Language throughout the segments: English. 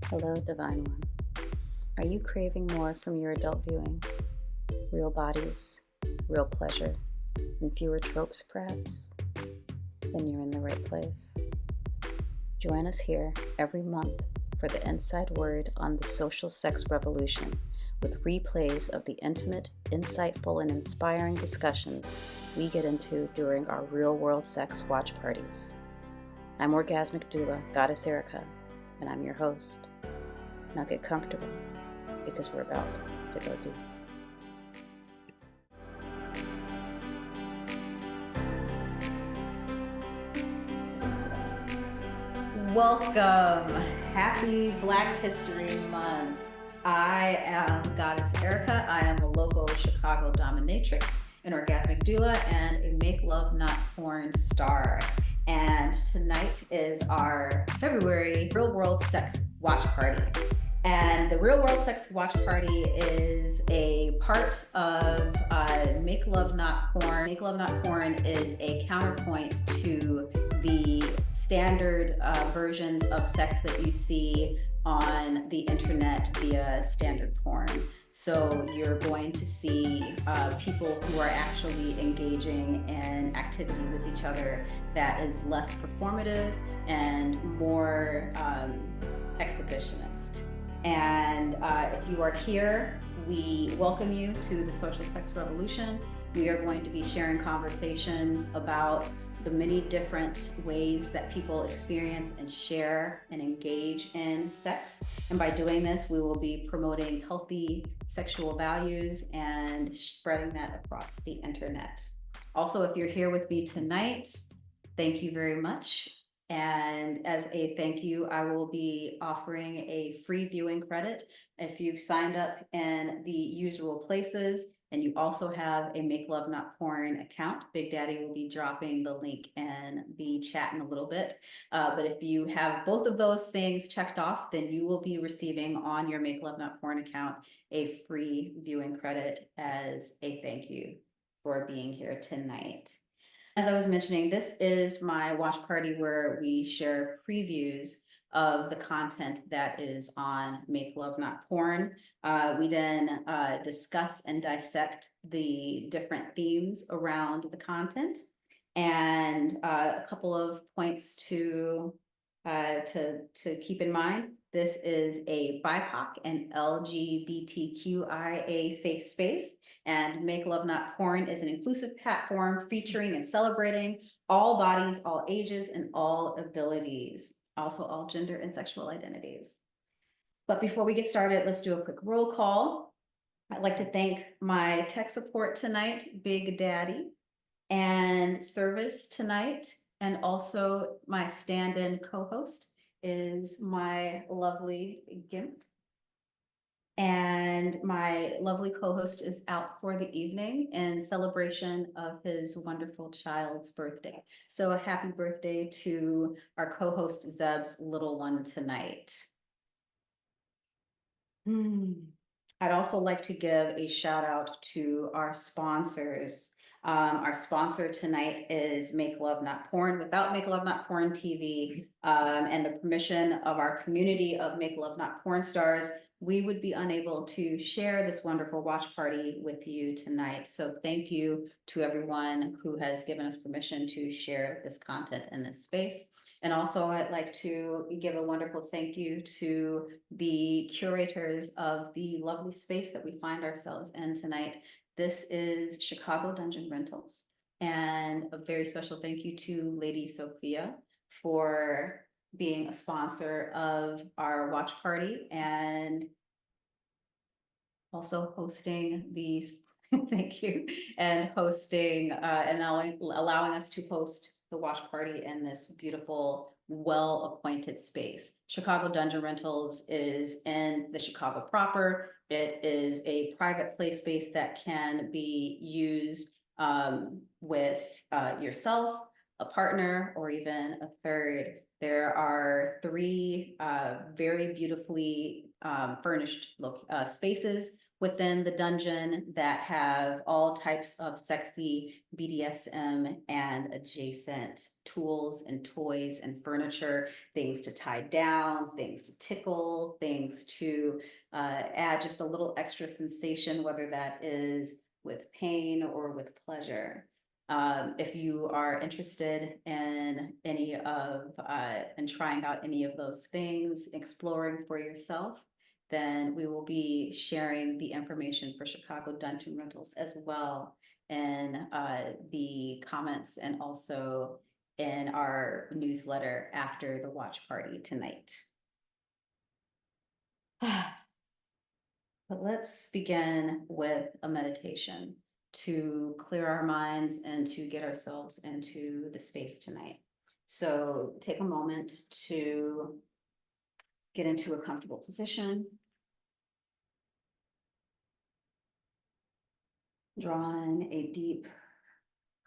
Hello, Divine One. Are you craving more from your adult viewing? Real bodies, real pleasure, and fewer tropes, perhaps? Then you're in the right place. Join us here every month for the inside word on the social sex revolution, with replays of the intimate, insightful, and inspiring discussions we get into during our real world sex watch parties. I'm orgasmic doula, Goddess Erica, and I'm your host. Now get comfortable, because we're about to go deep. Welcome. Happy Black History Month. I am Goddess Erica. I am a local Chicago dominatrix, an orgasmic doula, and a Make Love Not Porn star. And tonight is our February Real World Sex Watch Party. And the Real World Sex Watch Party is a part of Make Love Not Porn. Make Love Not Porn is a counterpoint to the standard versions of sex that you see on the internet via standard porn. So you're going to see people who are actually engaging in activity with each other that is less performative and more exhibitionist. And if you are here, we welcome you to the Social Sex Revolution. We are going to be sharing conversations about the many different ways that people experience and share and engage in sex. And by doing this, we will be promoting healthy sexual values and spreading that across the internet. Also, if you're here with me tonight, thank you very much. And as a thank you, I will be offering a free viewing credit if you've signed up in the usual places and you also have a Make Love Not Porn account. Big Daddy will be dropping the link in the chat in a little bit. But if you have both of those things checked off, then you will be receiving on your Make Love Not Porn account a free viewing credit as a thank you for being here tonight. As I was mentioning, this is my watch party where we share previews of the content that is on Make Love Not Porn. We then discuss and dissect the different themes around the content. And a couple of points to keep in mind. This is a BIPOC and LGBTQIA safe space, and Make Love Not Porn is an inclusive platform featuring and celebrating all bodies, all ages, and all abilities, also all gender and sexual identities. But before we get started, let's do a quick roll call. I'd like to thank my tech support tonight, Big Daddy, and service tonight, and also my stand-in co-host is my lovely Gimp. And my lovely co-host is out for the evening in celebration of his wonderful child's birthday. So a happy birthday to our co-host Zeb's little one tonight. I'd also like to give a shout out to our sponsors. Our sponsor tonight is Make Love Not Porn. Without Make Love Not Porn TV and the permission of our community of Make Love Not Porn stars, we would be unable to share this wonderful watch party with you tonight. So thank you to everyone who has given us permission to share this content in this space. And also I'd like to give a wonderful thank you to the curators of the lovely space that we find ourselves in tonight. This is Chicago Dungeon Rentals. And a very special thank you to Lady Sophia for being a sponsor of our watch party and also hosting these, thank you, and hosting and allowing us to host the watch party in this beautiful, well-appointed space. Chicago Dungeon Rentals is in the Chicago proper. It is a private play space that can be used with yourself, a partner, or even a third. There are three very beautifully furnished spaces within the dungeon that have all types of sexy BDSM and adjacent tools and toys and furniture, things to tie down, things to tickle, things to add just a little extra sensation, whether that is with pain or with pleasure. If you are interested in any of, in trying out any of those things, exploring for yourself, then we will be sharing the information for Chicago Dungeon Rentals as well in the comments and also in our newsletter after the watch party tonight. But let's begin with a meditation to clear our minds and to get ourselves into the space tonight. So take a moment to get into a comfortable position. Draw in a deep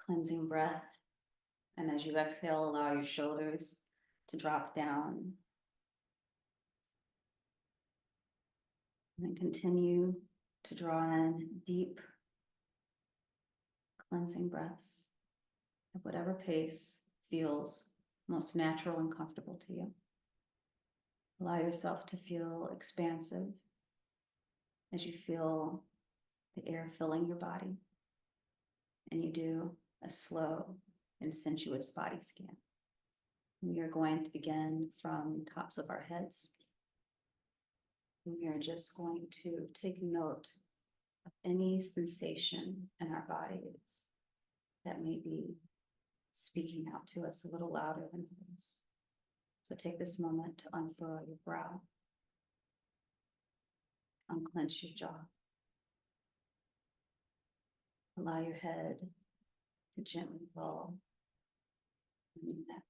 cleansing breath. And as you exhale, allow your shoulders to drop down. And then continue to draw in deep cleansing breaths at whatever pace feels most natural and comfortable to you. Allow yourself to feel expansive as you feel the air filling your body. And you do a slow and sensuous body scan. We are going to begin from tops of our heads. We are just going to take note of any sensation in our bodies that may be speaking out to us a little louder than others. So take this moment to unfurl your brow, unclench your jaw, allow your head to gently fall on your neck.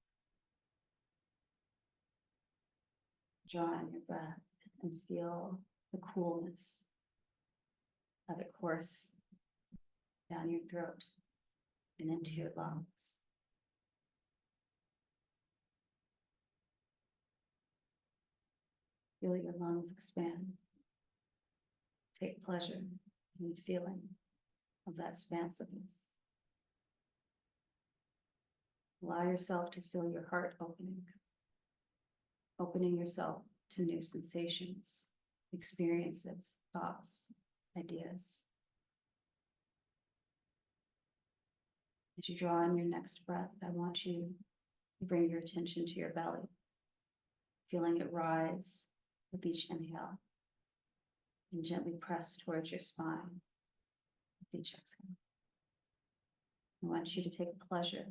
Draw in your breath and feel the coolness of it course down your throat and into your lungs. Feel your lungs expand. Take pleasure in the feeling of that expansiveness. Allow yourself to feel your heart opening yourself to new sensations, experiences, thoughts, ideas. As you draw in your next breath, I want you to bring your attention to your belly, feeling it rise with each inhale and gently press towards your spine with each exhale. I want you to take pleasure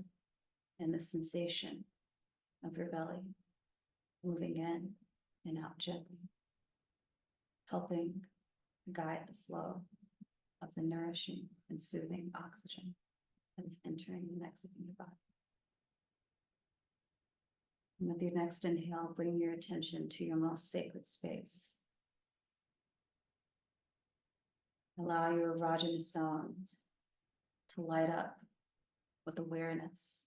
in the sensation of your belly moving in and out gently, helping guide the flow of the nourishing and soothing oxygen that is entering and exiting your body. And with your next inhale, bring your attention to your most sacred space. Allow your erogenous zones to light up with awareness.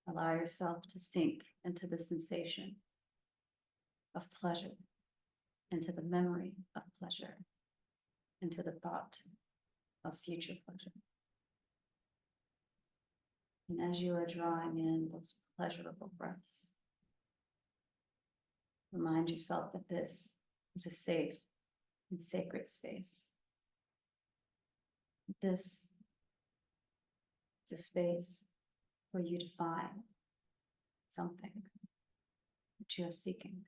Allow yourself to sink into the sensation of pleasure, into the memory of pleasure, into the thought of future pleasure. And as you are drawing in those pleasurable breaths, remind yourself that this is a safe and sacred space. This is a space for you to find something that you're seeking.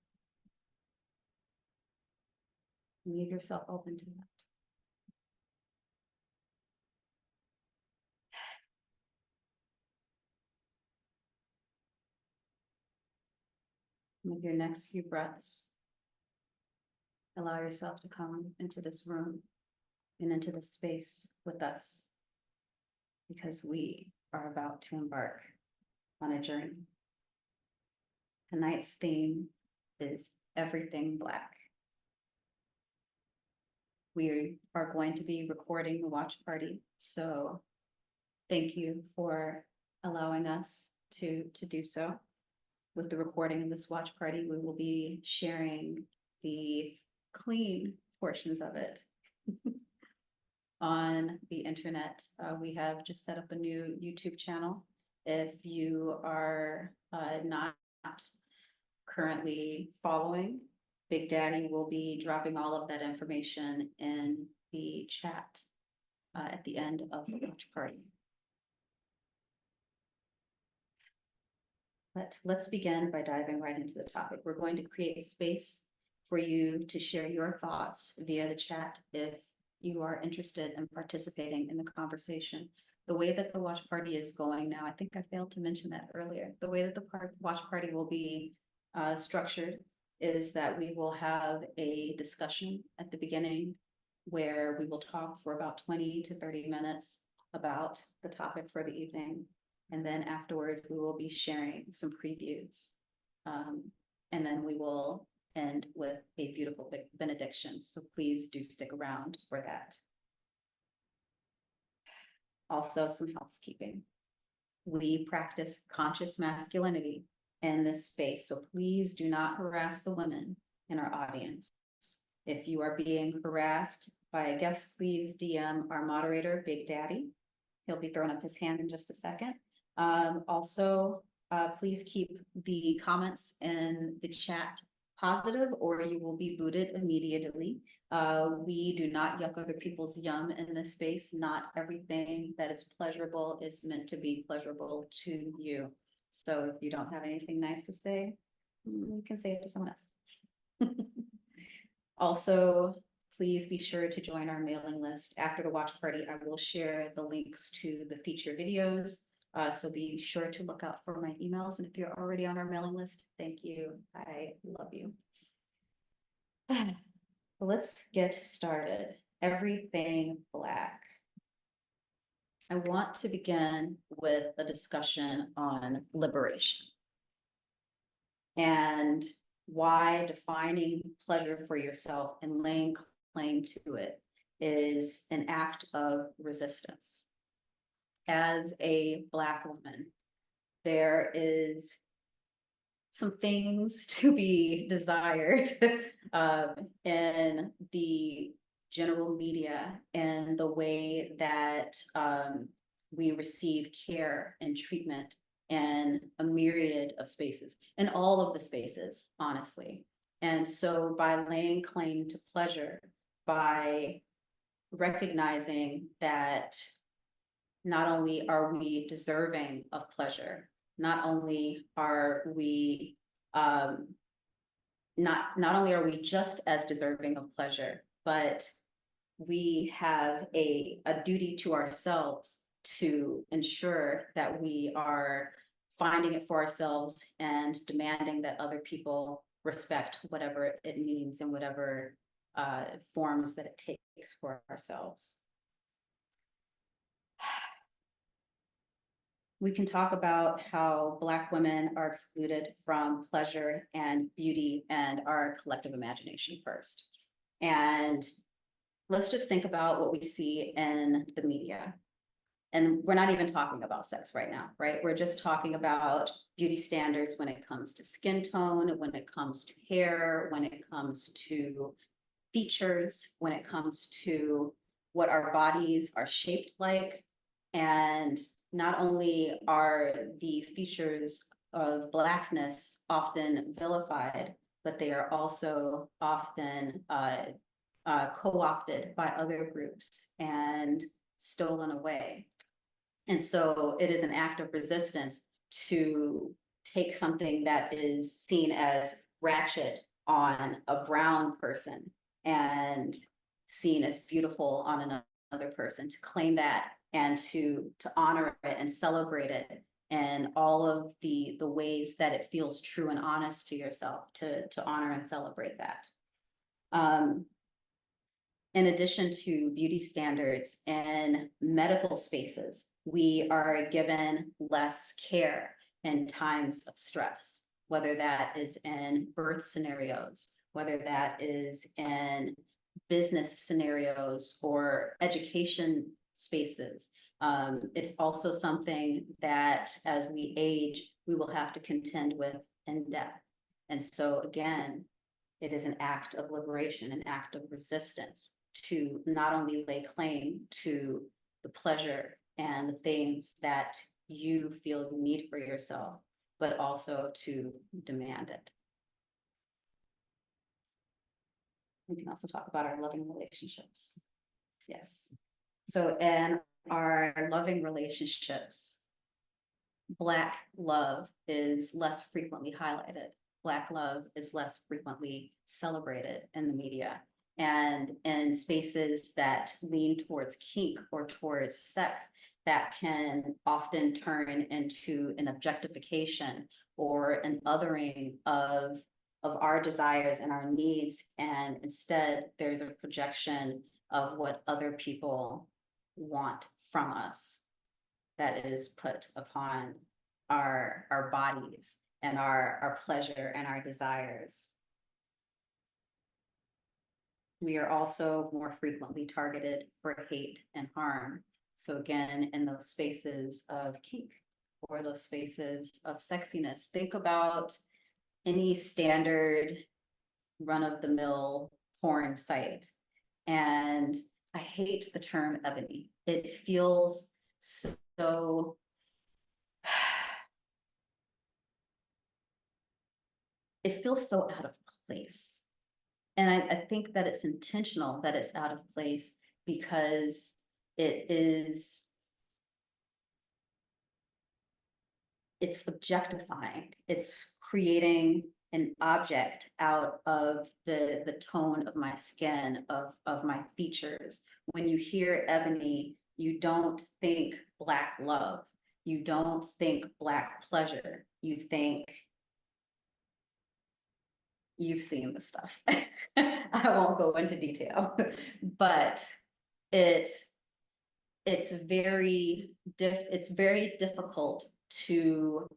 And leave yourself open to that. With your next few breaths, allow yourself to come into this room and into this space with us, because we are about to embark on a journey. Tonight's theme is everything Black. We are going to be recording the watch party, so thank you for allowing us to do so. With the recording of this watch party, we will be sharing the clean portions of it. On the internet, we have just set up a new YouTube channel. If you are not currently following, Big Daddy will be dropping all of that information in the chat at the end of the watch party. Let's begin by diving right into the topic. We're going to create space for you to share your thoughts via the chat if you are interested in participating in the conversation. The way that the watch party is going now, I think I failed to mention that earlier. The way that the watch party will be structured is that we will have a discussion at the beginning where we will talk for about 20 to 30 minutes about the topic for the evening. And then afterwards, we will be sharing some previews. And then we will end with a beautiful benediction. So please do stick around for that. Also, some housekeeping. We practice conscious masculinity in this space, so please do not harass the women in our audience. If you are being harassed by a guest, please DM our moderator, Big Daddy. He'll be throwing up his hand in just a second. Also, please keep the comments in the chat positive or you will be booted immediately. We do not yuck other people's yum in this space. Not everything that is pleasurable is meant to be pleasurable to you. So if you don't have anything nice to say, you can say it to someone else. Also, please be sure to join our mailing list. After the watch party, I will share the links to the feature videos. So be sure to look out for my emails. And if you're already on our mailing list, thank you. I love you. Let's get started. Everything Black. I want to begin with a discussion on liberation and why defining pleasure for yourself and laying claim to it is an act of resistance. As a Black woman, there is some things to be desired in the general media and the way that we receive care and treatment in a myriad of spaces, in all of the spaces, honestly. And so by laying claim to pleasure, by recognizing that not only are we deserving of pleasure, not only are we not only are we just as deserving of pleasure, but we have a duty to ourselves to ensure that we are finding it for ourselves and demanding that other people respect whatever it means and whatever forms that it takes for ourselves. We can talk about how Black women are excluded from pleasure and beauty and our collective imagination first. And let's just think about what we see in the media. And we're not even talking about sex right now, right? We're just talking about beauty standards when it comes to skin tone, when it comes to hair, when it comes to features, when it comes to what our bodies are shaped like. And not only are the features of Blackness often vilified, but they are also often co-opted by other groups and stolen away. And so it is an act of resistance to take something that is seen as ratchet on a brown person and seen as beautiful on another person, to claim that and to honor it and celebrate it and all of the ways that it feels true and honest to yourself, to honor and celebrate that. In addition to beauty standards in medical spaces, we are given less care in times of stress, whether that is in birth scenarios, whether that is in business scenarios or education spaces. It's also something that as we age, we will have to contend with in death. And so again, It is an act of liberation, an act of resistance to not only lay claim to the pleasure and the things that you feel you need for yourself, but also to demand it. We can also talk about our loving relationships. Yes. So in our loving relationships, Black love is less frequently highlighted. Black love is less frequently celebrated in the media. And in spaces that lean towards kink or towards sex, that can often turn into an objectification or an othering of our desires and our needs. And instead, there's a projection of what other people want from us that is put upon our bodies and our pleasure and our desires. We are also more frequently targeted for hate and harm. So again, in those spaces of kink or those spaces of sexiness, think about any standard run-of-the-mill porn site. And I hate the term ebony. It feels so it feels so out of place. And I think that it's intentional that it's out of place because it's objectifying. It's creating an object out of the tone of my skin, of my features. When you hear ebony, you don't think Black love. You don't think Black pleasure. You think, you've seen the stuff. I won't go into detail, but it's very difficult to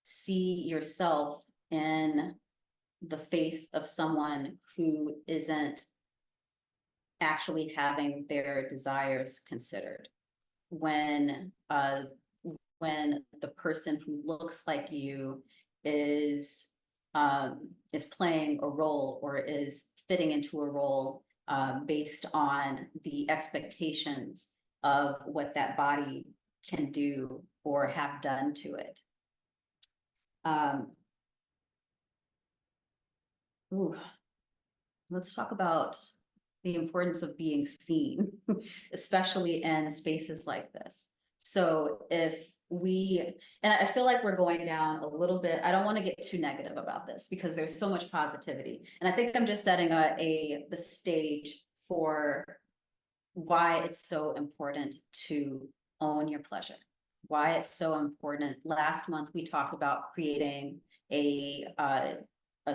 see yourself in the face of someone who isn't actually having their desires considered. When the person who looks like you is playing a role or is fitting into a role based on the expectations of what that body can do or have done to it. Let's talk about the importance of being seen, especially in spaces like this. So if we, and I feel like we're going down a little bit, I don't want to get too negative about this because there's so much positivity. And I think I'm just setting the stage for why it's so important to own your pleasure, why it's so important. Last month, we talked about creating a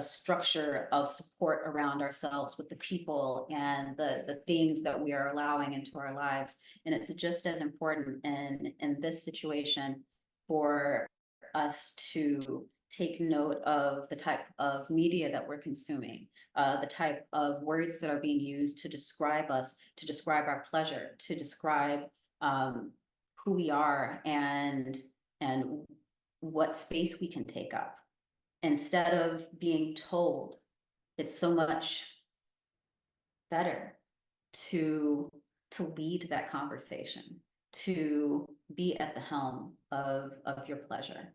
structure of support around ourselves with the people and the things that we are allowing into our lives. And it's just as important in this situation for us to take note of the type of media that we're consuming, the type of words that are being used to describe us, to describe our pleasure, to describe who we are and what space we can take up. Instead of being told, it's so much better to lead that conversation, to be at the helm of your pleasure.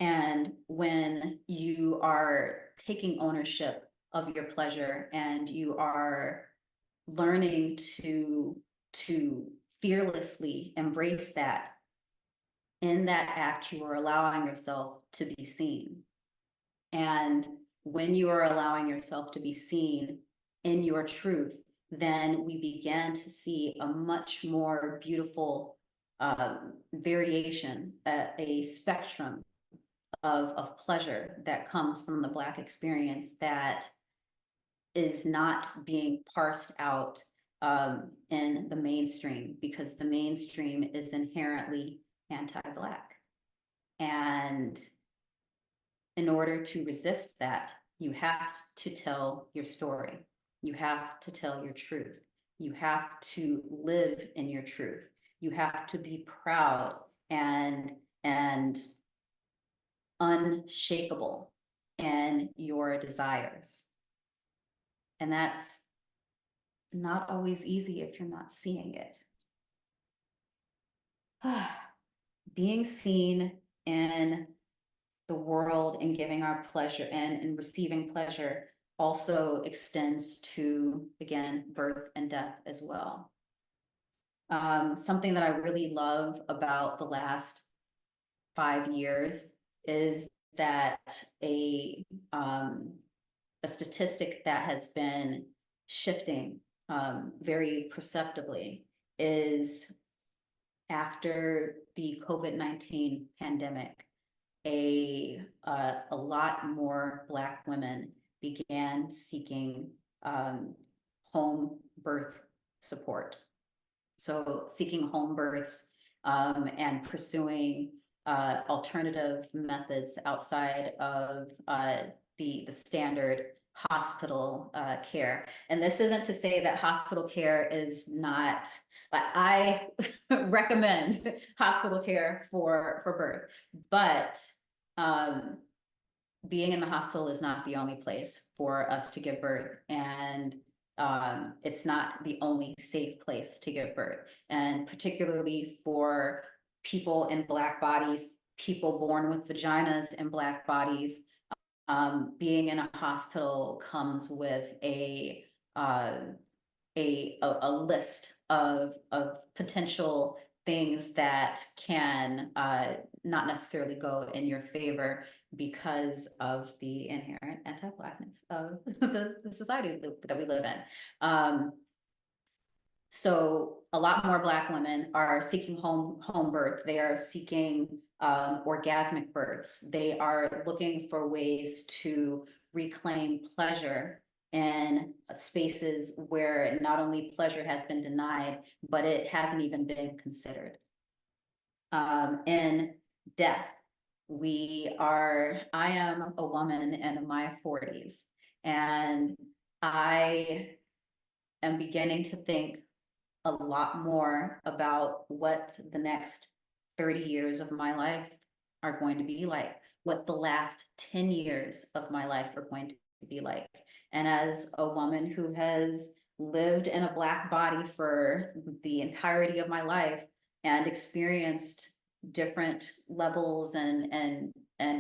And when you are taking ownership of your pleasure and you are learning to fearlessly embrace that, in that act, you are allowing yourself to be seen. And when you are allowing yourself to be seen in your truth, then we began to see a much more beautiful variation, a spectrum of pleasure that comes from the Black experience that is not being parsed out in the mainstream, because the mainstream is inherently anti-Black. And in order to resist that, you have to tell your story. You have to tell your truth. You have to live in your truth. You have to be proud and unshakable and your desires. And that's not always easy if you're not seeing it. Being seen in the world and giving our pleasure and receiving pleasure also extends to, again, birth and death as well. Something that I really love about the last 5 years is that a statistic that has been shifting very perceptibly is after the COVID-19 pandemic, a lot more Black women began seeking home birth support. So seeking home births and pursuing alternative methods outside of the standard hospital care. And this isn't to say that hospital care is not, I recommend hospital care for birth, but being in the hospital is not the only place for us to give birth, and it's not the only safe place to give birth. And particularly for people in Black bodies, people born with vaginas and Black bodies, being in a hospital comes with a list of potential things that can not necessarily go in your favor because of the inherent anti-Blackness of the society that we live in. So a lot more Black women are seeking home birth. They are seeking orgasmic births. They are looking for ways to reclaim pleasure in spaces where not only pleasure has been denied, but it hasn't even been considered. In death, I am a woman in my 40s, and I am beginning to think a lot more about what the next 30 years of my life are going to be like, what the last 10 years of my life are going to be like. And as a woman who has lived in a Black body for the entirety of my life and experienced different levels and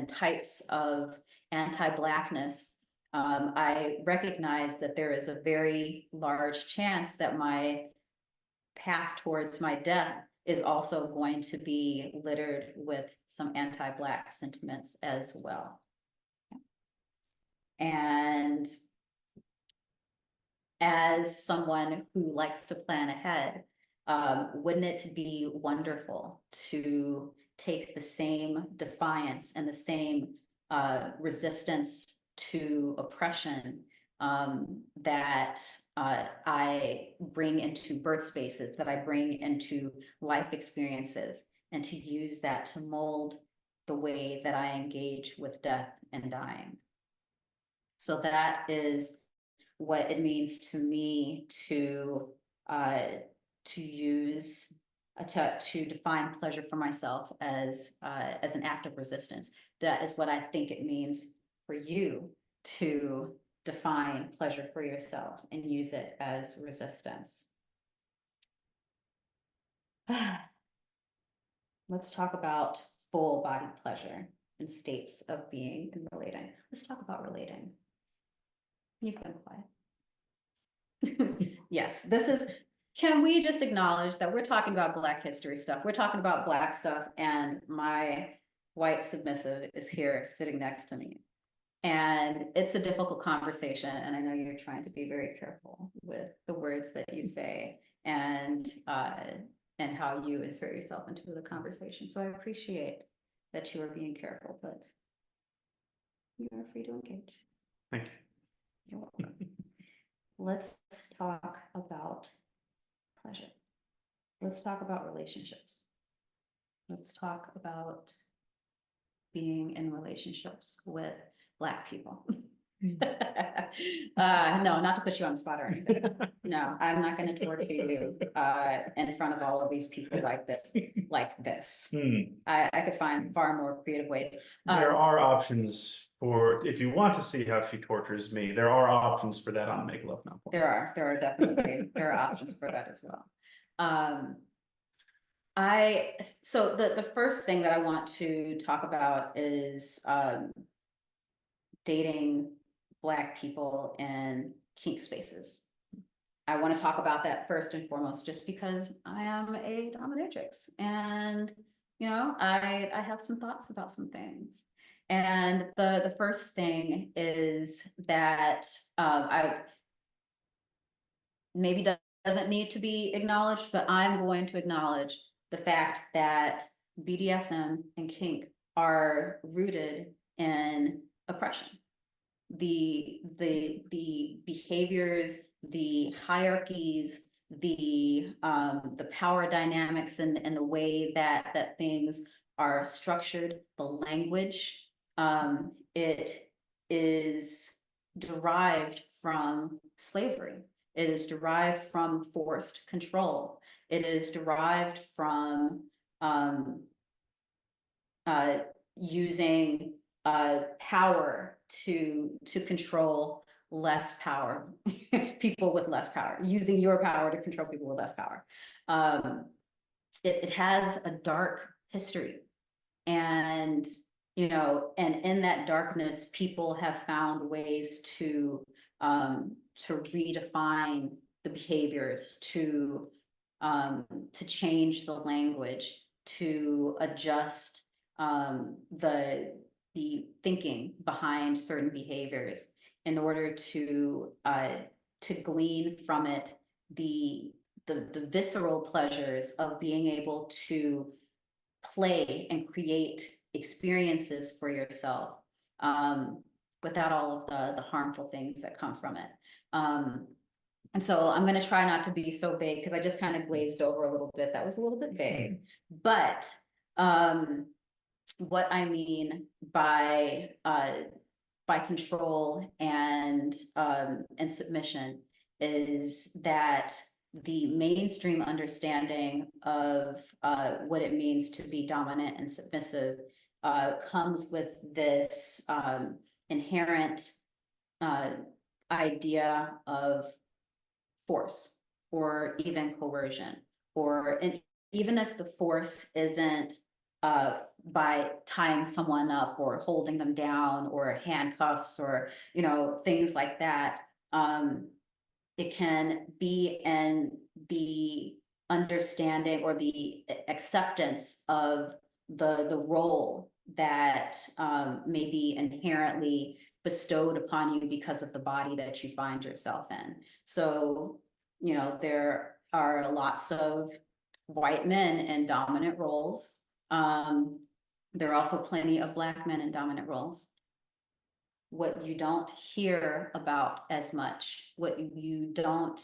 types of anti-Blackness, I recognize that there is a very large chance that my path towards my death is also going to be littered with some anti-Black sentiments as well. And as someone who likes to plan ahead, wouldn't it be wonderful to take the same defiance and the same resistance to oppression that I bring into birth spaces, that I bring into life experiences, and to use that to mold the way that I engage with death and dying. So that is what it means to me to use to define pleasure for myself as an act of resistance. That is what I think it means for you to define pleasure for yourself and use it as resistance. Let's talk about full body pleasure and states of being and relating. Let's talk about relating. You've been quiet. Yes, this is, can we just acknowledge that we're talking about Black history stuff? We're talking about Black stuff, and my white submissive is here sitting next to me. And it's a difficult conversation, and I know you're trying to be very careful with the words that you say and how you insert yourself into the conversation. So I appreciate that you are being careful, but you are free to engage. Thank you. You're welcome. Let's talk about pleasure. Let's talk about relationships. Let's talk about being in relationships with Black people. No, not to put you on the spot or anything. No, I'm not gonna torture you, in front of all of these people like this, like this. I could find far more creative ways. There are options for, if you want to see how she tortures me, there are options for that on Make Love Not Porn. There are definitely, there are options for that as well. So the first thing that I want to talk about is, dating Black people in kink spaces. I want to talk about that first and foremost, just because I am a dominatrix and, you know, I have some thoughts about some things. And the first thing is that, I maybe doesn't need to be acknowledged, but I'm going to acknowledge the fact that BDSM and kink are rooted in oppression. The behaviors, the hierarchies, the power dynamics, and the way that things are structured, the language, it is derived from slavery. It is derived from forced control. It is derived from using power to control less power, people with less power, using your power to control people with less power. It has a dark history, and you know, and in that darkness, people have found ways to redefine the behaviors, to change the language, to adjust the thinking behind certain behaviors in order to glean from it the visceral pleasures of being able to play and create experiences for yourself, without all of the harmful things that come from it. And so I'm going to try not to be so vague, because I just kind of glazed over a little bit. That was a little bit vague, but what I mean by control and submission is that the mainstream understanding of what it means to be dominant and submissive comes with this inherent idea of force or even coercion, or even if the force isn't by tying someone up or holding them down or handcuffs or, you know, things like that. It can be in the understanding or the acceptance of the role that may be inherently bestowed upon you because of the body that you find yourself in. So, you know, there are lots of white men in dominant roles. There are also plenty of Black men in dominant roles. What you don't hear about as much, what you don't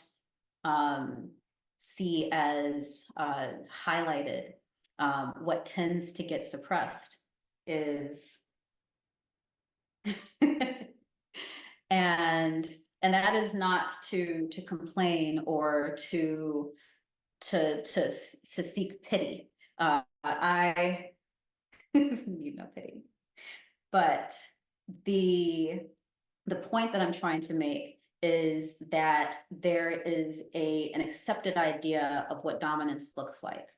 see as highlighted, what tends to get suppressed is and that is not to complain or to seek pity. I need no pity, but the point that I'm trying to make is that there is an accepted idea of what dominance looks like,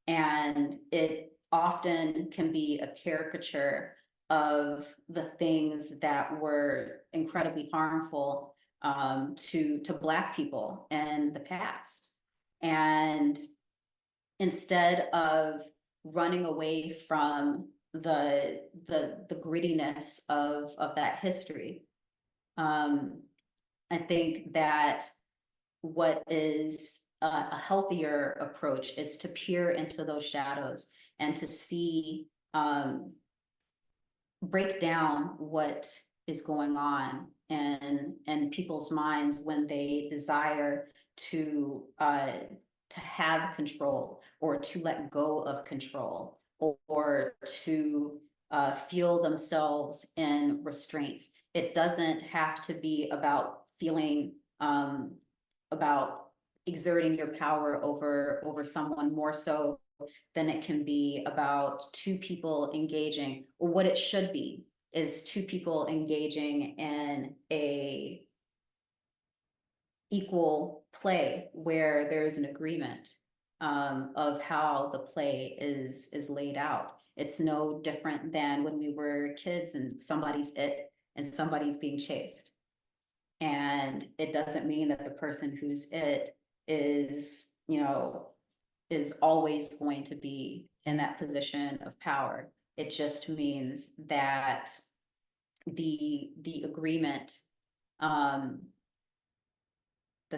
and it often can be a caricature of the things that were incredibly harmful to Black people in the past. And instead of running away from the grittiness of that history, I think that what is a healthier approach is to peer into those shadows and to see, break down what is going on in people's minds when they desire to have control or to let go of control, or to feel themselves in restraints. It doesn't have to be about feeling, about exerting your power over someone more so than it can be about two people engaging, or what it should be is two people engaging in a equal play where there's an agreement of how the play is laid out. It's no different than when we were kids and somebody's it and somebody's being chased. And it doesn't mean that the person who's it is, you know, is always going to be in that position of power. It just means that the agreement, that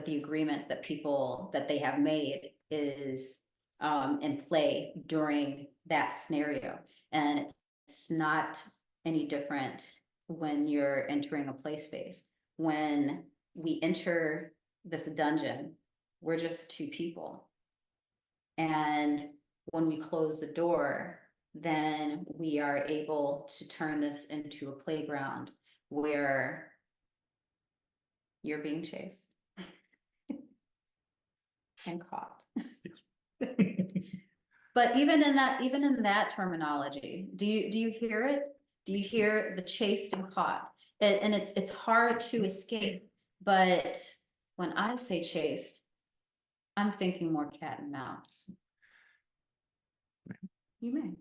the agreement that people that they have made is in play during that scenario. And it's not any different when you're entering a play space. When we enter this dungeon, we're just two people. And when we close the door, then we are able to turn this into a playground where you're being chased and caught. But even in that terminology, do you hear it? Do you hear the chased and caught? And it's hard to escape, but when I say chased, I'm thinking more cat and mouse. You may.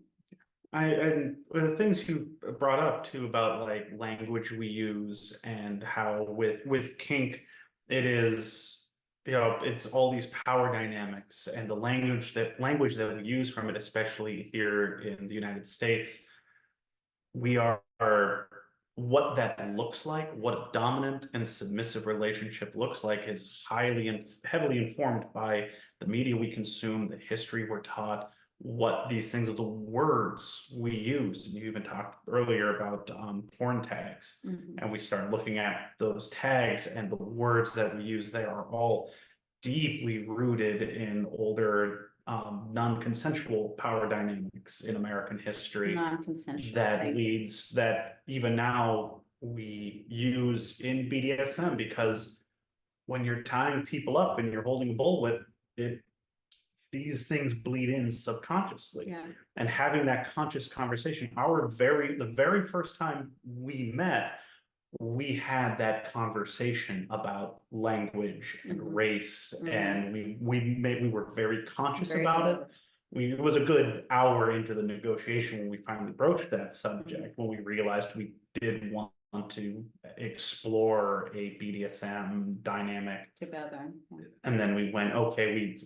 And the things you brought up too about like language we use and how with kink, it is, you know, it's all these power dynamics and the language that we use from it, especially here in the United States, we are what that looks like, what a dominant and submissive relationship looks like is highly and heavily informed by the media we consume, the history we're taught, what these things are, the words we use. And you even talked earlier about porn tags. And we start looking at those tags and the words that we use there are all deeply rooted in older non-consensual power dynamics in American history Non-consensual. that leads that even now we use in BDSM, because when you're tying people up and you're holding a bullwhip, it these things bleed in subconsciously. Yeah. And having that conscious conversation, the very first time we met, we had that conversation about language and race, and we were very conscious about it. It was a good hour into the negotiation when we finally broached that subject, when we realized we did want to explore a BDSM dynamic Together. and then we went, okay,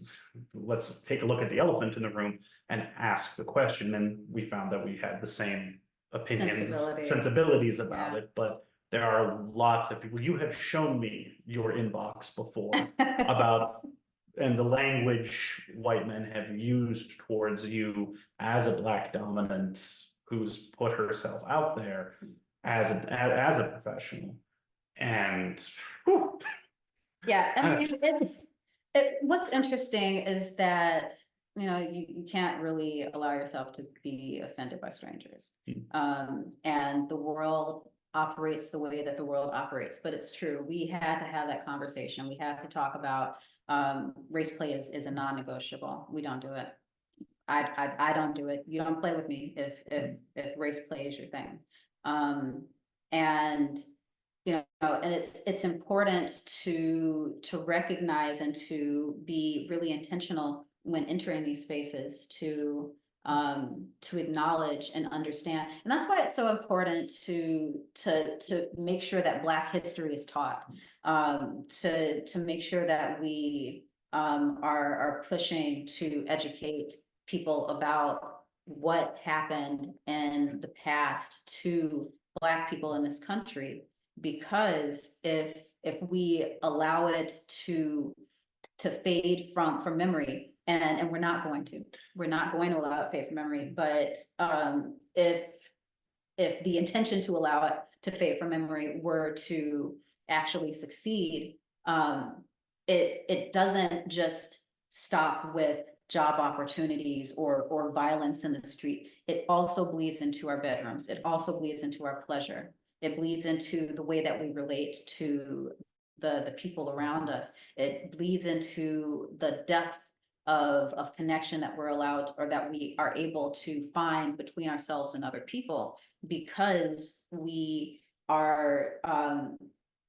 let's take a look at the elephant in the room and ask the question. And we found that we had the same opinions, sensibilities about it, but there are lots of people. You have shown me your inbox before about, and the language white men have used towards you as a Black dominant who's put herself out there as a professional. And whew, yeah, I mean, what's interesting is that, you know, you can't really allow yourself to be offended by strangers. And the world operates the way that the world operates, but it's true. We had to have that conversation. We have to talk about race play is a non-negotiable. We don't do it. I don't do it. You don't play with me if race play is your thing. And you know, and it's important to recognize and to be really intentional when entering these spaces to acknowledge and understand. And that's why it's so important to make sure that Black history is taught, to make sure that we are pushing to educate people about what happened in the past to Black people in this country. Because if we allow it to fade from memory, and we're not going to allow it to fade from memory, but if the intention to allow it to fade from memory were to actually succeed, it doesn't just stop with job opportunities or violence in the street, it also bleeds into our bedrooms. It also bleeds into our pleasure. It bleeds into the way that we relate to the people around us. It bleeds into the depth of connection that we're allowed or that we are able to find between ourselves and other people, because we are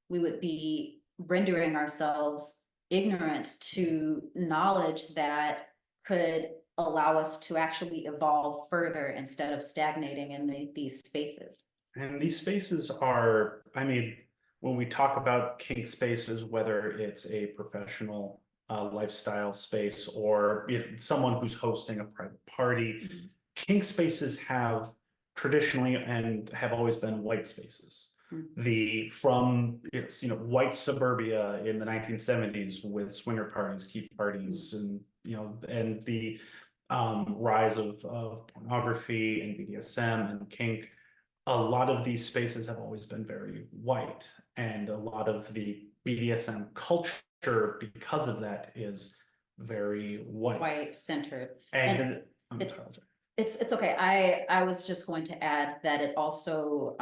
we would be rendering ourselves ignorant to knowledge that could allow us to actually evolve further instead of stagnating in these spaces. And these spaces are, I mean, when we talk about kink spaces, whether it's a professional lifestyle space or if someone who's hosting a private party, kink spaces have traditionally and have always been white spaces. The from it's, white suburbia in the 1970s with swinger parties, key parties, and and the rise of pornography and BDSM and kink. A lot of these spaces have always been very white, and a lot of the BDSM culture, because of that, is very white. White centered. And It's okay. I was just going to add that it also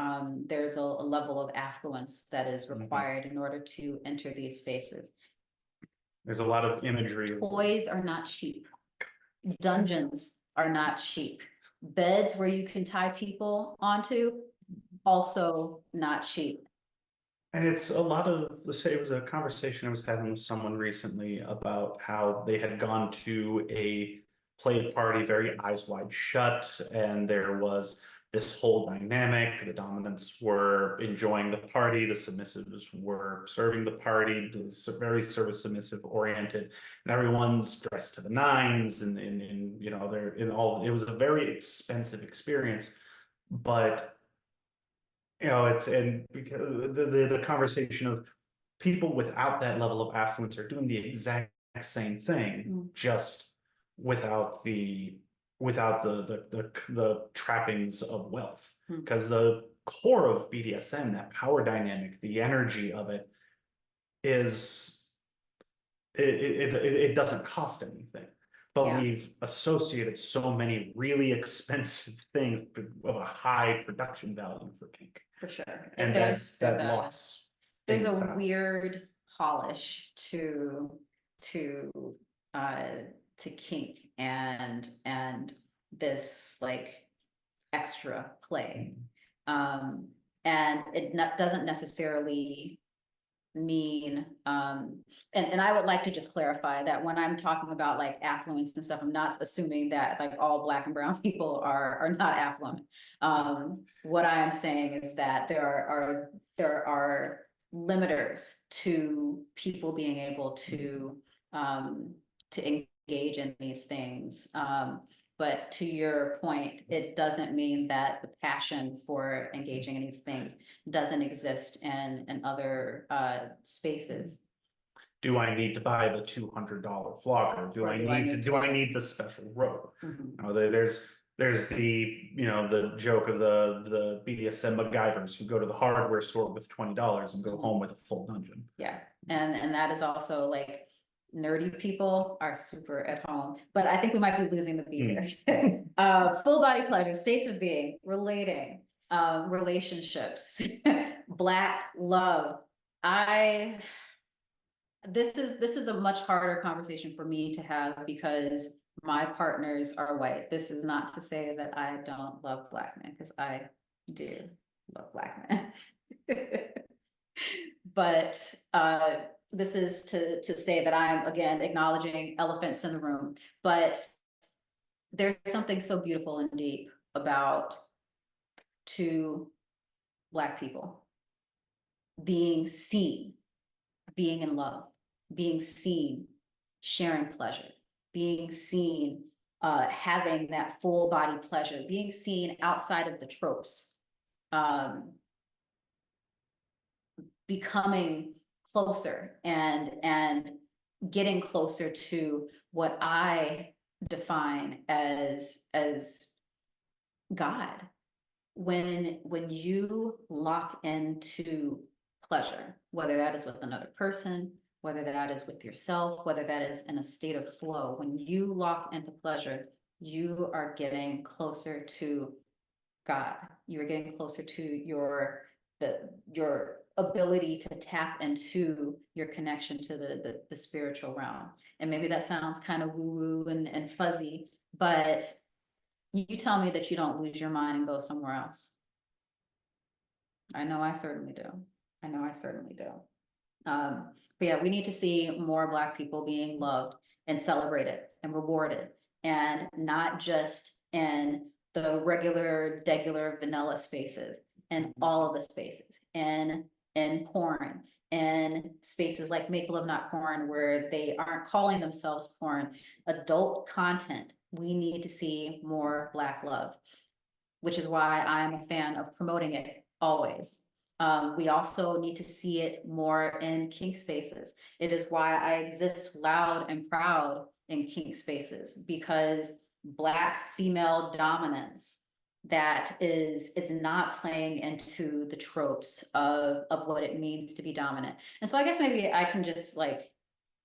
there's a level of affluence that is required in order to enter these spaces. There's a lot of imagery. Toys are not cheap. Dungeons are not cheap. Beds where you can tie people onto, also not cheap. And it's a lot of, let's say, it was a conversation I was having with someone recently about how they had gone to a play party very eyes wide shut, and there was this whole dynamic. The dominants were enjoying the party, the submissives were serving the party. It was very service submissive oriented, and everyone's dressed to the nines, and they're in all. It was a very expensive experience, but it's and because the conversation of people without that level of affluence are doing the exact same thing, just without the trappings of wealth, because the core of BDSM, that power dynamic, the energy of it is it doesn't cost anything, but we've associated so many really expensive things of a high production value for kink, for sure. and there's a weird polish to kink and this like extra play, and it doesn't necessarily mean and I would like to just clarify that when I'm talking about like affluence and stuff, I'm not assuming that like all Black and brown people are not affluent. What I am saying is that there are limiters to people being able to engage in these things. But to your point, it doesn't mean that the passion for engaging in these things doesn't exist in other spaces. Do I need to buy the $200 flogger? Do I need the special rope? There's the joke of the BDSM MacGyvers who go to the hardware store with $20 and go home with a full dungeon. Yeah, and that is also like nerdy people are super at home, but I think we might be losing the beat here. Full body pleasure, states of being, relating, relationships, Black love. This is a much harder conversation for me to have because my partners are white. This is not to say that I don't love Black men, because I do love Black men. But this is to say that I'm again acknowledging elephants in the room, but there's something so beautiful and deep about two Black people being seen, being in love, being seen, sharing pleasure, being seen, having that full body pleasure, being seen outside of the tropes, becoming closer and getting closer to what I define as God. When you lock into pleasure, whether that is with another person, whether that is with yourself, whether that is in a state of flow. When you lock into pleasure, you are getting closer to God. You're getting closer to your ability to tap into your connection to the spiritual realm. And maybe that sounds kind of woo-woo and fuzzy, but you tell me that you don't lose your mind and go somewhere else. I know I certainly do. I know I certainly do. But yeah, we need to see more Black people being loved and celebrated and rewarded, and not just in the regular, degular, vanilla spaces, and all of the spaces, and porn, and spaces like Make Love Not Porn, where they aren't calling themselves porn, adult content. We need to see more Black love, which is why I'm a fan of promoting it always. We also need to see it more in kink spaces. It is why I exist loud and proud in kink spaces, because Black female dominance that is not playing into the tropes of what it means to be dominant. And so I guess maybe I can just like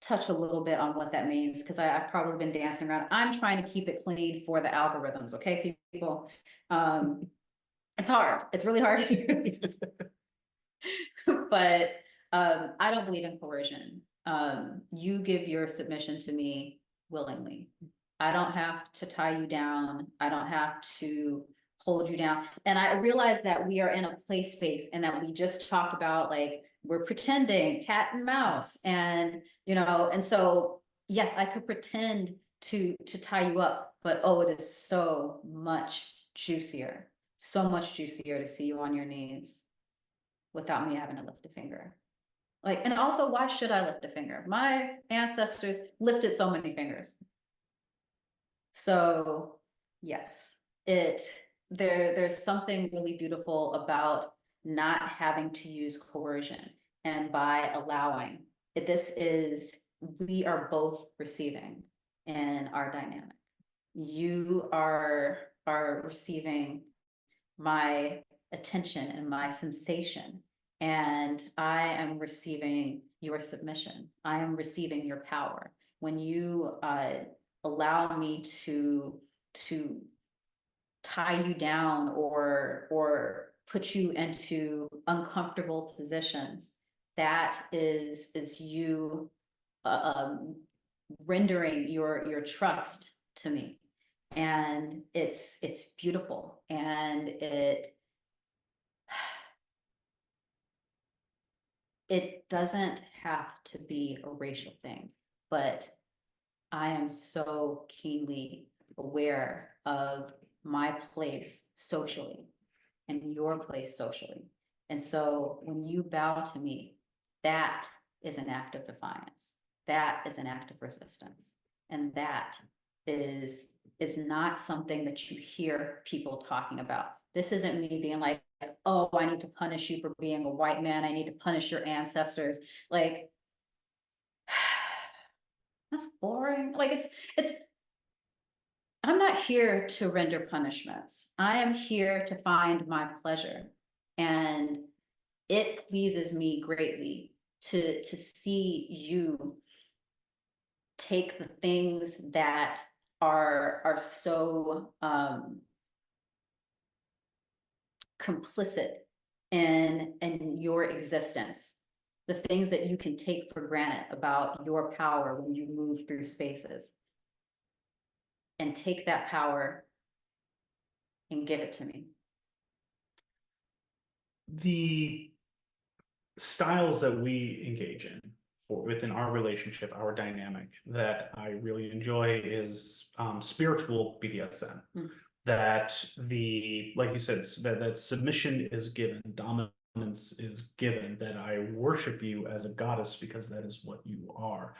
touch a little bit on what that means, because I've probably been dancing around. I'm trying to keep it clean for the algorithms, okay, people? It's hard. It's really hard to do. But I don't believe in coercion. You give your submission to me willingly. I don't have to tie you down. I don't have to hold you down. And I realize that we are in a play space, and that we just talked about, like, we're pretending cat and mouse, and and so yes, I could pretend to tie you up, but oh, it is so much juicier, to see you on your knees without me having to lift a finger. Like, and also, why should I lift a finger? My ancestors lifted so many fingers. So yes, there's something really beautiful about not having to use coercion, and by allowing it. We are both receiving in our dynamic. You are receiving my attention and my sensation, and I am receiving your submission. I am receiving your power. When you allow me to tie you down, or put you into uncomfortable positions, that is you rendering your trust to me. And it's beautiful, and it doesn't have to be a racial thing, but I am so keenly aware of my place socially and your place socially. And so when you bow to me, that is an act of defiance. That is an act of resistance. And that is not something that you hear people talking about. This isn't me being like, oh, I need to punish you for being a white man. I need to punish your ancestors. Like, that's boring. Like, it's I'm not here to render punishments. I am here to find my pleasure. And it pleases me greatly to see you take the things that are so complicit in your existence, the things that you can take for granted about your power when you move through spaces, and take that power and give it to me. The styles that we engage in within our relationship, our dynamic, that I really enjoy is spiritual BDSM. That like you said, that submission is given, dominance is given, that I worship you as a goddess because that is what you are,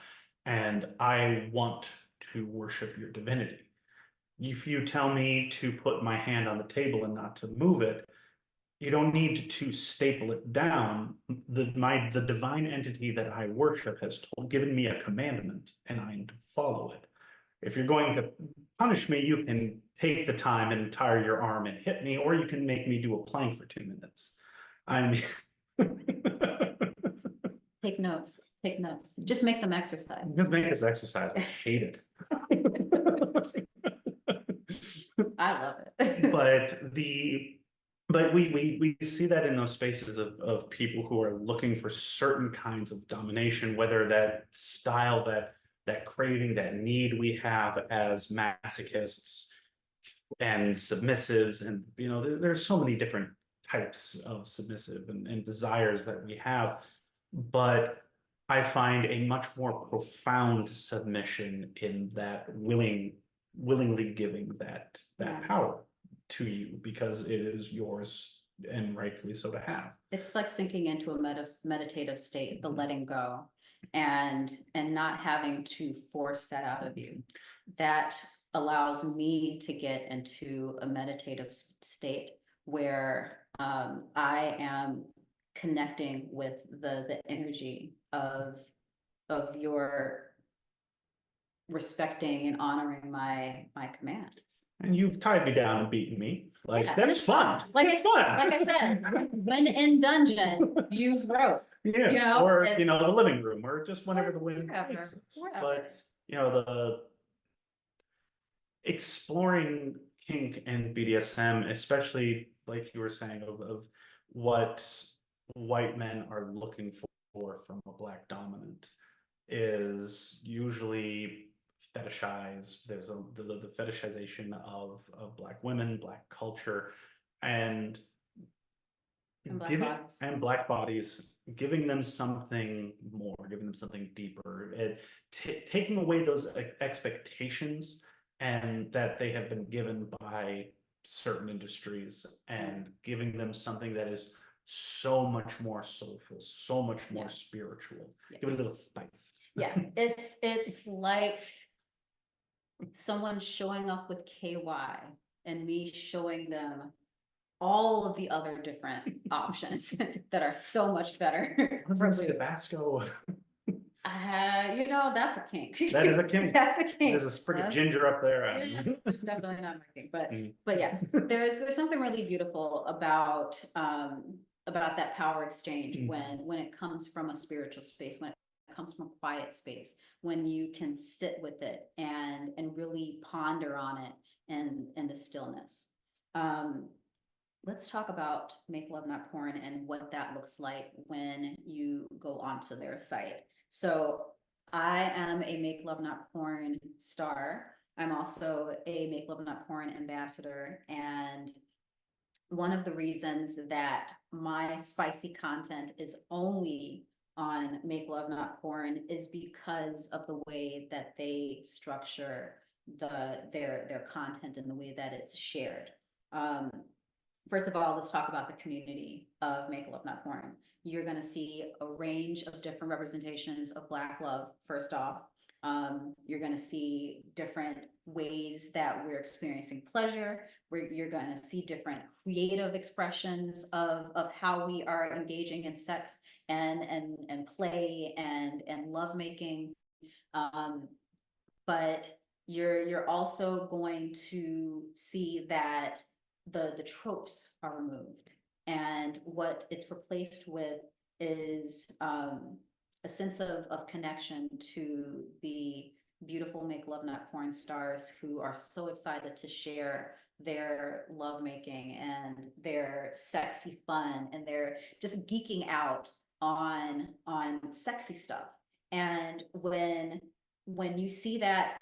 and I want to worship your divinity. If you tell me to put my hand on the table and not to move it, you don't need to staple it down. The divine entity that I worship has given me a commandment, and I am to follow it. If you're going to punish me, you can take the time and tire your arm and hit me, or you can make me do a plank for 2 minutes. I mean, Take notes, take notes. Just make them exercise. Just make this exercise. I hate it. I love it. But we see that in those spaces of people who are looking for certain kinds of domination, whether that style, that craving, that need we have as masochists and submissives, and there's so many different types of submissive and desires that we have, but I find a much more profound submission in that willingly giving that Yeah. power to you because it is yours and rightfully so to have. It's like sinking into a meditative state, the letting go, and not having to force that out of you. That allows me to get into a meditative state where I am connecting with the energy of your respecting and honoring my commands. And you've tied me down and beaten me. Like, Yeah, that's it's fun. Like It's fun. Like I said, when in dungeon, use rope. Yeah, you know, or and- the living room, or just whenever the wind Wherever, takes us. wherever. But the exploring kink and BDSM, especially like you were saying, of what white men are looking for from a black dominant, is usually fetishized. There's the fetishization of black women, black culture, and black bodies. and black bodies, giving them something more, giving them something deeper, taking away those expectations and that they have been given by certain industries, and giving them something that is so much more soulful, so much more spiritual. Give it a little spice. Yeah, it's like someone showing up with KY and me showing them all of the other different options that are so much better. From Tabasco. That's a kink. That is a kink. That's a kink. There's a sprig of ginger up there. It's definitely not my kink, but Mm. but yes, there's something really beautiful about that power exchange Mhm. when it comes from a spiritual space, when it comes from a quiet space, when you can sit with it and really ponder on it and the stillness. Let's talk about Make Love Not Porn and what that looks like when you go onto their site. So I am a Make Love Not Porn star. I'm also a Make Love Not Porn ambassador. And one of the reasons that my spicy content is only on Make Love Not Porn is because of the way that they structure their content and the way that it's shared. First of all, let's talk about the community of Make Love Not Porn. You're going to see a range of different representations of Black love, first off. You're going to see different ways that we're experiencing pleasure, where you're going to see different creative expressions of how we are engaging in sex and play and lovemaking. But you're also going to see that the tropes are removed, and what it's replaced with is a sense of connection to the beautiful Make Love Not Porn stars who are so excited to share their lovemaking and their sexy fun, and they're just geeking out on sexy stuff. And when you see that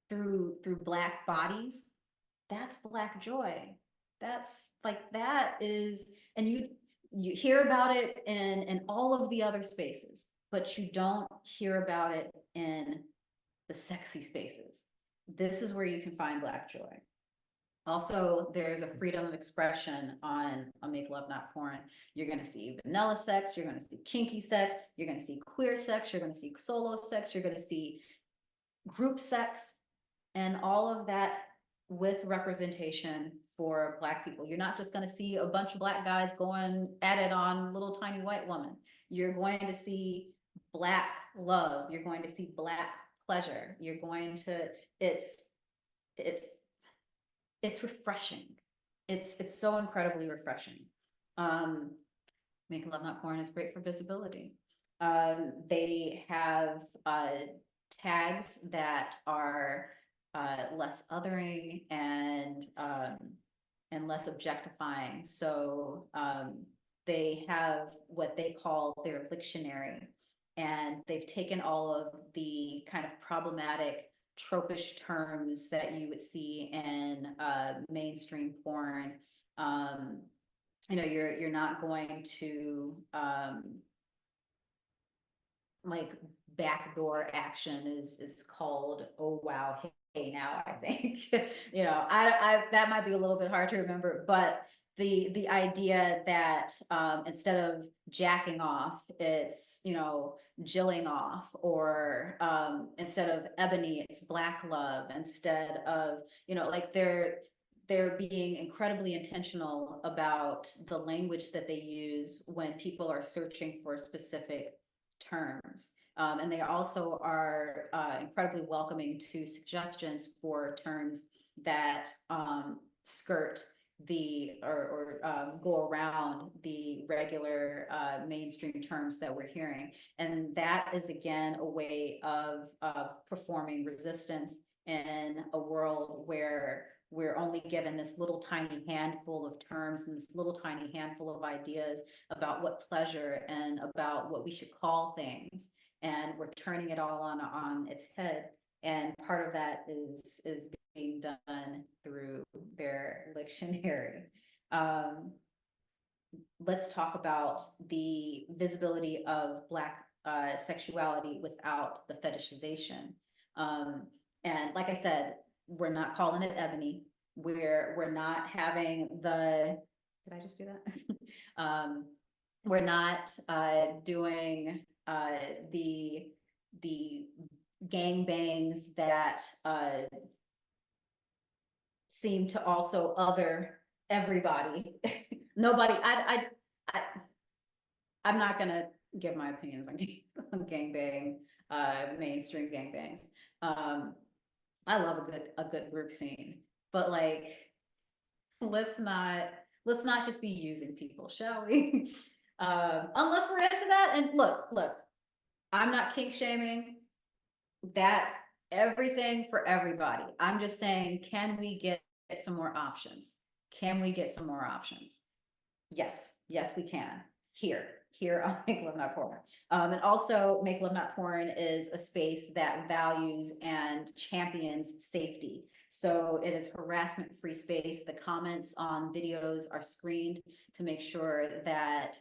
through Black bodies, that's Black joy. That's like, that is, and you hear about it in all of the other spaces, but you don't hear about it in the sexy spaces. This is where you can find Black joy. Also, there's a freedom of expression on Make Love Not Porn. You're going to see vanilla sex, you're going to see kinky sex, you're going to see queer sex, you're going to see solo sex, you're going to see group sex, and all of that with representation for Black people. You're not just going to see a bunch of Black guys going at it on little tiny white women. You're going to see Black love. You're going to see Black pleasure. You're going to, it's refreshing. It's so incredibly refreshing. Make Love Not Porn is great for visibility. They have tags that are less othering and less objectifying. So they have what they call their dictionary, and they've taken all of the kind of problematic tropish terms that you would see in mainstream porn. Um, you're not going to like backdoor action is called oh wow hey now, I think. I that might be a little bit hard to remember, but the idea that instead of jacking off, it's jilling off, or instead of ebony, it's black love, instead of like they're being incredibly intentional about the language that they use when people are searching for specific terms. And they also are incredibly welcoming to suggestions for terms that skirt or go around the regular mainstream terms that we're hearing. And that is, again, a way of performing resistance in a world where we're only given this little tiny handful of terms and this little tiny handful of ideas about what pleasure and about what we should call things, and we're turning it all on its head. And part of that is being done through their dictionary. Let's talk about the visibility of Black sexuality without the fetishization. And like I said, we're not calling it ebony. We're not having the, did I just do that? We're not doing the gangbangs that seem to also other everybody. Nobody, I'm not gonna give my opinions on gangbang, mainstream gangbangs. I love a good group scene, but like, let's not just be using people, shall we? Unless we're into that. And look, I'm not kink shaming that, everything for everybody. I'm just saying, can we get some more options? Can we get some more options? Yes, we can. Here on Make Love Not Porn. And also, Make Love Not Porn is a space that values and champions safety. So it is harassment-free space. The comments on videos are screened to make sure that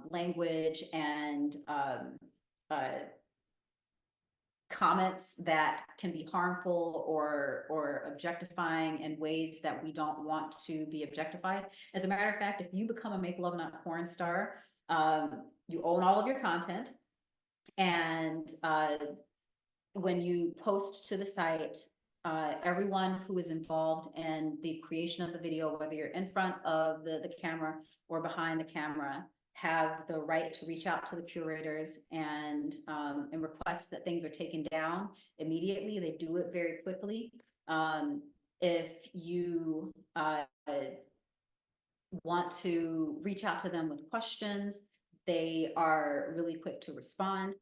language and comments that can be harmful or objectifying in ways that we don't want to be objectified. As a matter of fact, if you become a Make Love Not Porn star, you own all of your content, and when you post to the site, everyone who is involved in the creation of the video, whether you're in front of the camera or behind the camera, have the right to reach out to the curators and request that things are taken down immediately. They do it very quickly. If you want to reach out to them with questions, they are really quick to respond.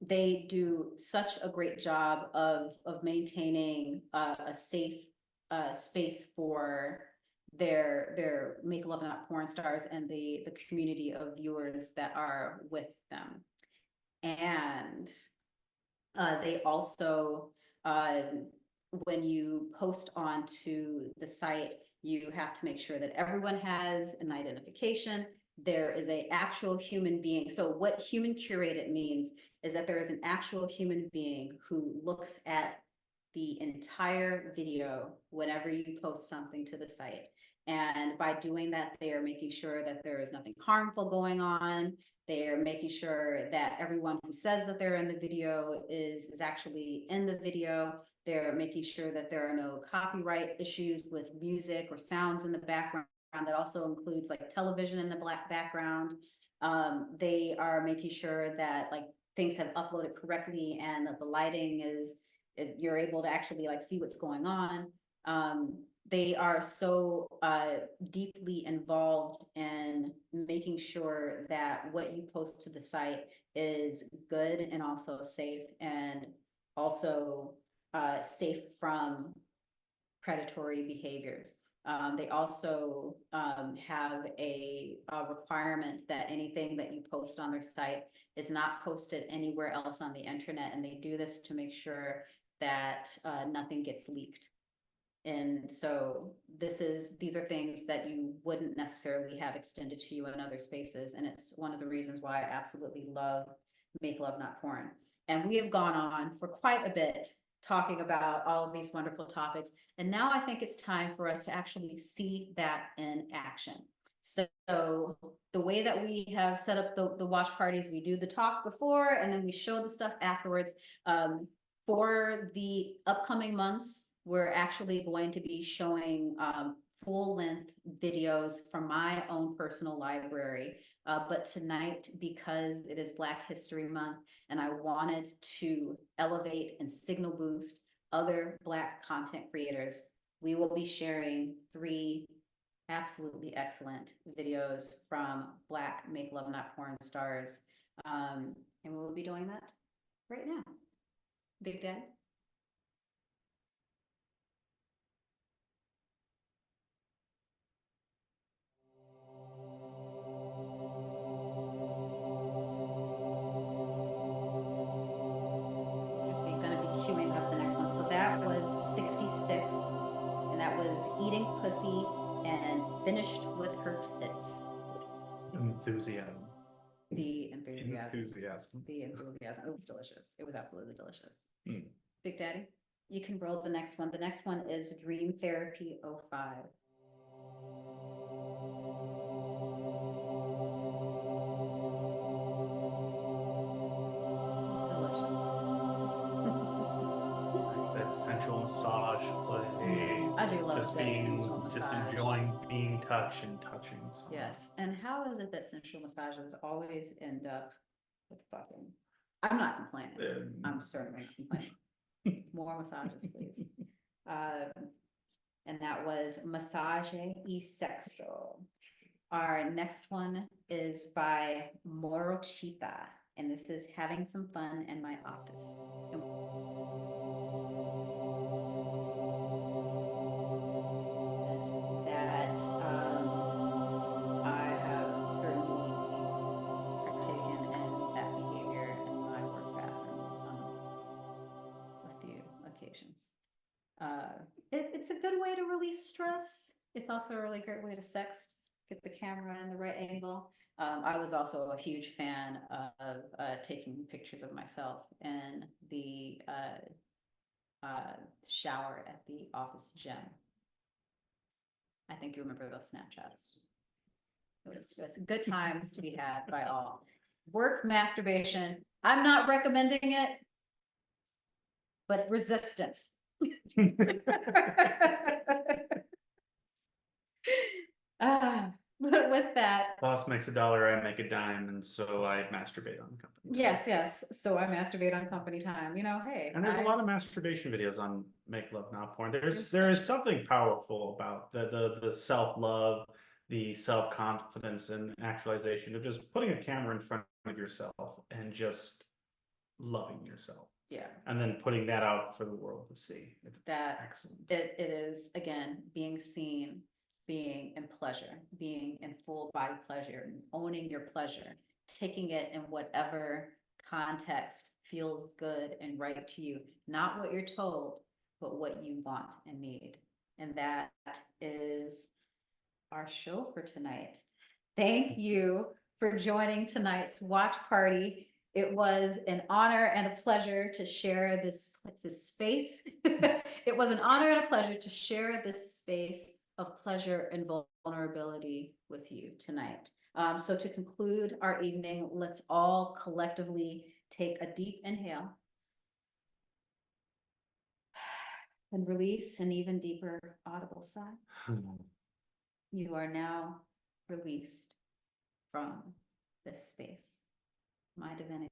They do such a great job of maintaining a safe space for their Make Love Not Porn stars and the community of viewers that are with them. And they also, when you post onto the site, you have to make sure that everyone has an identification. There is an actual human being. So what human curated means is that there is an actual human being who looks at the entire video whenever you post something to the site. And by doing that, they are making sure that there is nothing harmful going on. They're making sure that everyone who says that they're in the video is actually in the video. They're making sure that there are no copyright issues with music or sounds in the background. That also includes like television in the black background. They are making sure that like things have uploaded correctly and that the lighting is, you're able to actually like see what's going on. they are so deeply involved in making sure that what you post to the site is good and also safe, and also safe from predatory behaviors. They also have a requirement that anything that you post on their site is not posted anywhere else on the internet, and they do this to make sure that nothing gets leaked. And so these are things that you wouldn't necessarily have extended to you in other spaces. And it's one of the reasons why I absolutely love Make Love Not Porn. And we have gone on for quite a bit talking about all of these wonderful topics. And now I think it's time for us to actually see that in action. So the way that we have set up the watch parties, we do the talk before and then we show the stuff afterwards. For the upcoming months, we're actually going to be showing full-length videos from my own personal library. But tonight, because it is Black History Month, and I wanted to elevate and signal boost other Black content creators, we will be sharing 3 absolutely excellent videos from Black Make Love Not Porn stars. And we will be doing that right now. Big Daddy? Gonna be queuing up the next one. So that was 66, and that was Eating Pussy and Finished with Her Tits. Enthusiasm. The enthusiasm. Enthusiasm. The enthusiasm. It was delicious. It was absolutely delicious. Mm. Big Daddy, you can roll the next one. The next one is Dream Therapy 05. That sensual massage play. I do love just good being, sensual just massage. enjoying being touched and touching someone. Yes, and how is it that sensual massages always end up with fucking? I'm not complaining. I'm certainly complaining. More massages, please. And that was Massage y Sexo. Our next one is by Morochita, and this is Having Some Fun in My Office. That I have certainly partaken in that behavior in my work bathroom on a few occasions. It's a good way to release stress. It's also a really great way to sext, get the camera in the right angle. I was also a huge fan of taking pictures of myself in the shower at the office gym. I think you remember those Snapchats. It was good times to be had by all. Work masturbation. I'm not recommending it, but resistance. But with that, Boss makes $1, I make a dime, and so I masturbate on company. yes. So I masturbate on company time. You know, hey. And there's a lot of masturbation videos on Make Love Not Porn. There is There's- something powerful about the self-love, the self-confidence and actualization of just putting a camera in front of yourself and just loving yourself. Yeah. And then putting that out for the world to see. It's That excellent. it is, again, being seen, being in pleasure, being in full body pleasure, owning your pleasure, taking it in whatever context feels good and right to you, not what you're told, but what you want and need. And that is our show for tonight. Thank you for joining tonight's watch party. It was an honor and a pleasure to share this space. It was an honor and a pleasure to share this space of pleasure and vulnerability with you tonight. So to conclude our evening, let's all collectively take a deep inhale and release an even deeper audible sigh. You are now released from this space. My divinity.